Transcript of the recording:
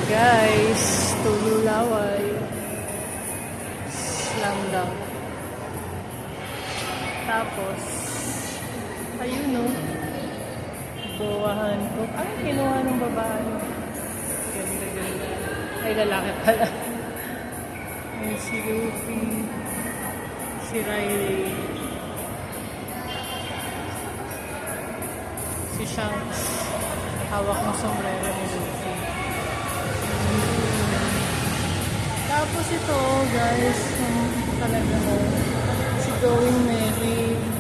Guys, tululaway. Slam dunk. Tapos, ayun no. Buwahan ko. Ay, kinuha ng babae. Ganda, ganda. Ay, lalaki pala. Ay, si Luffy. Si Riley. Si Shanks. Hawak ng sombrero ni Luffy. Tapos ito, guys, talaga mo. Si Going Merry.